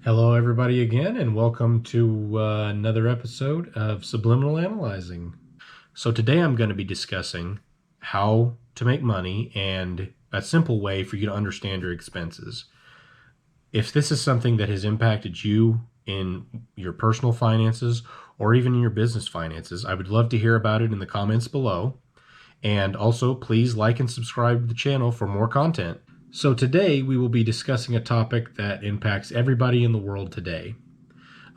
Hello, everybody, again, and welcome to another episode of Subliminal Analyzing. So, today I'm going to be discussing how to make money and a simple way for you to understand your expenses. If this is something that has impacted you in your personal finances or even in your business finances, I would love to hear about it in the comments below. And also, please like and subscribe to the channel for more content. So today we will be discussing a topic that impacts everybody in the world today: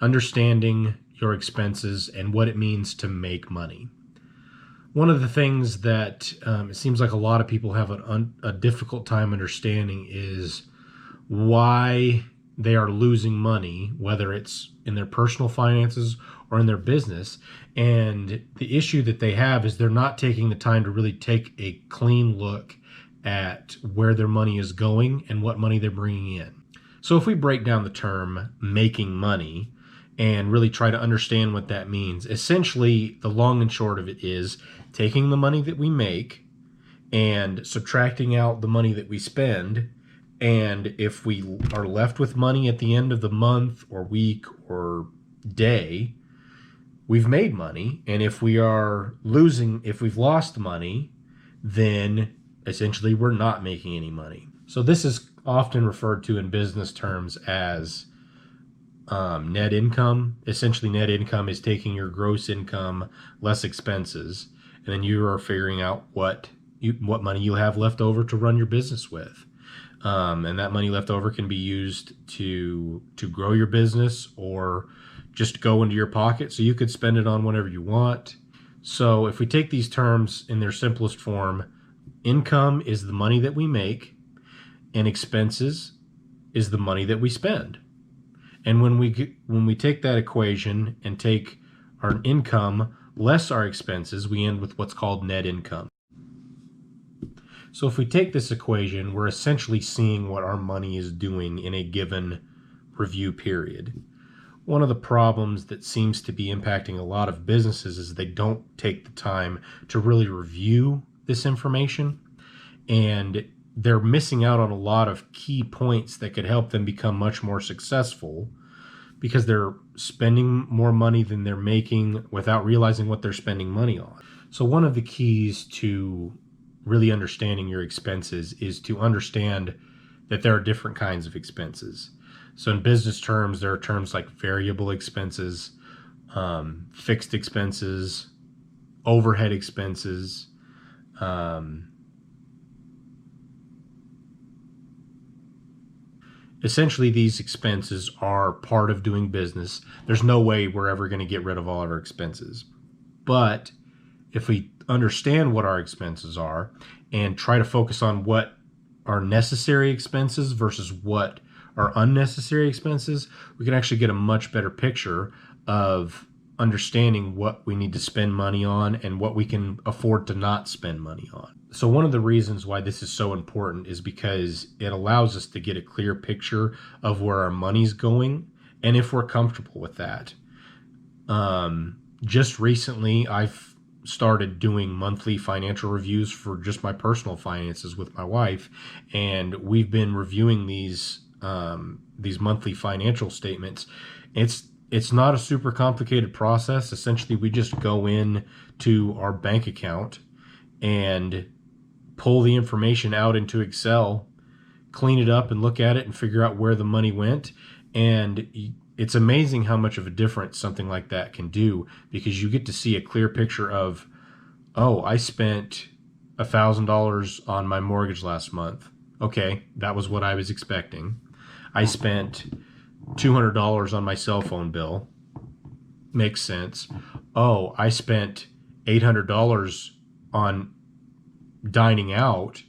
understanding your expenses and what it means to make money. One of the things that it seems like a lot of people have a difficult time understanding is why they are losing money, whether it's in their personal finances or in their business. And the issue that they have is they're not taking the time to really take a clean look at where their money is going and what money they're bringing in. So if we break down the term making money and really try to understand what that means, essentially the long and short of it is taking the money that we make and subtracting out the money that we spend. And if we are left with money at the end of the month or week or day, we've made money. And if we are losing, if we've lost money, then essentially we're not making any money. So this is often referred to in business terms as net income. Essentially, net income is taking your gross income less expenses, and then you are figuring out what money you have left over to run your business with. And that money left over can be used to grow your business or just go into your pocket, so you could spend it on whatever you want. So if we take these terms in their simplest form, income is the money that we make, and expenses is the money that we spend. And when we take that equation and take our income less our expenses, we end with what's called net income. So if we take this equation, we're essentially seeing what our money is doing in a given review period. One of the problems that seems to be impacting a lot of businesses is they don't take the time to really review this information, and they're missing out on a lot of key points that could help them become much more successful, because they're spending more money than they're making without realizing what they're spending money on. So one of the keys to really understanding your expenses is to understand that there are different kinds of expenses. So in business terms, there are terms like variable expenses, fixed expenses, overhead expenses. Essentially, these expenses are part of doing business. There's no way we're ever going to get rid of all of our expenses. But if we understand what our expenses are and try to focus on what are necessary expenses versus what are unnecessary expenses, we can actually get a much better picture of understanding what we need to spend money on and what we can afford to not spend money on. So one of the reasons why this is so important is because it allows us to get a clear picture of where our money's going and if we're comfortable with that. Just recently, I've started doing monthly financial reviews for just my personal finances with my wife, and we've been reviewing these monthly financial statements. It's not a super complicated process. Essentially, we just go in to our bank account and pull the information out into Excel, clean it up and look at it and figure out where the money went. And it's amazing how much of a difference something like that can do, because you get to see a clear picture of, oh, I spent $1,000 on my mortgage last month. Okay, that was what I was expecting. I spent $200 on my cell phone bill. Makes sense. Oh, I spent $800 on dining out.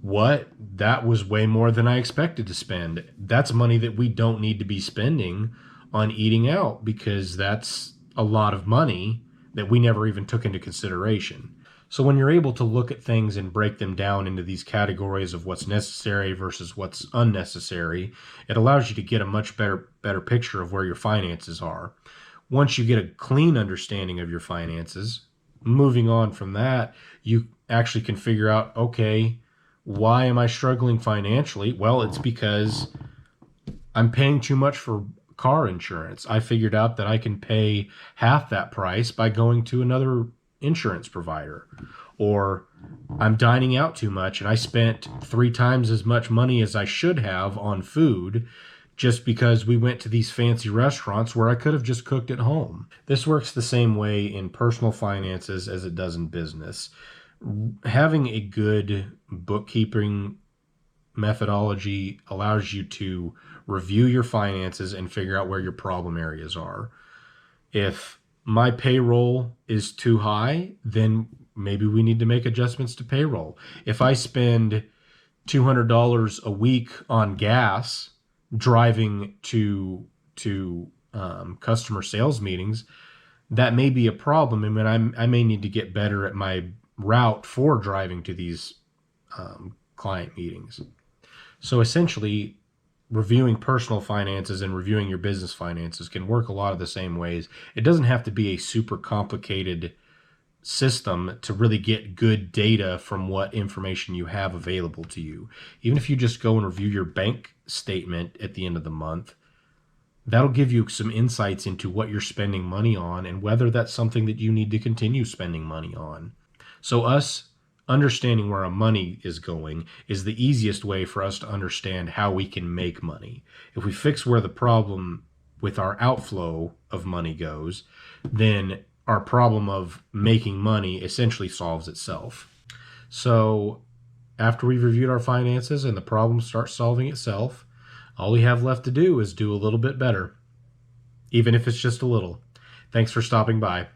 What? That was way more than I expected to spend. That's money that we don't need to be spending on eating out, because that's a lot of money that we never even took into consideration. So when you're able to look at things and break them down into these categories of what's necessary versus what's unnecessary, it allows you to get a much better picture of where your finances are. Once you get a clean understanding of your finances, moving on from that, you actually can figure out, okay, why am I struggling financially? Well, it's because I'm paying too much for car insurance. I figured out that I can pay half that price by going to another insurance provider. Or I'm dining out too much and I spent 3 times as much money as I should have on food just because we went to these fancy restaurants where I could have just cooked at home. This works the same way in personal finances as it does in business. Having a good bookkeeping methodology allows you to review your finances and figure out where your problem areas are. If my payroll is too high, then maybe we need to make adjustments to payroll. If I spend $200 a week on gas driving to customer sales meetings, that may be a problem. I mean, I may need to get better at my route for driving to these client meetings. So essentially, reviewing personal finances and reviewing your business finances can work a lot of the same ways. It doesn't have to be a super complicated system to really get good data from what information you have available to you. Even if you just go and review your bank statement at the end of the month, that'll give you some insights into what you're spending money on and whether that's something that you need to continue spending money on. So us understanding where our money is going is the easiest way for us to understand how we can make money. If we fix where the problem with our outflow of money goes, then our problem of making money essentially solves itself. So after we've reviewed our finances and the problem starts solving itself, all we have left to do is do a little bit better, even if it's just a little. Thanks for stopping by.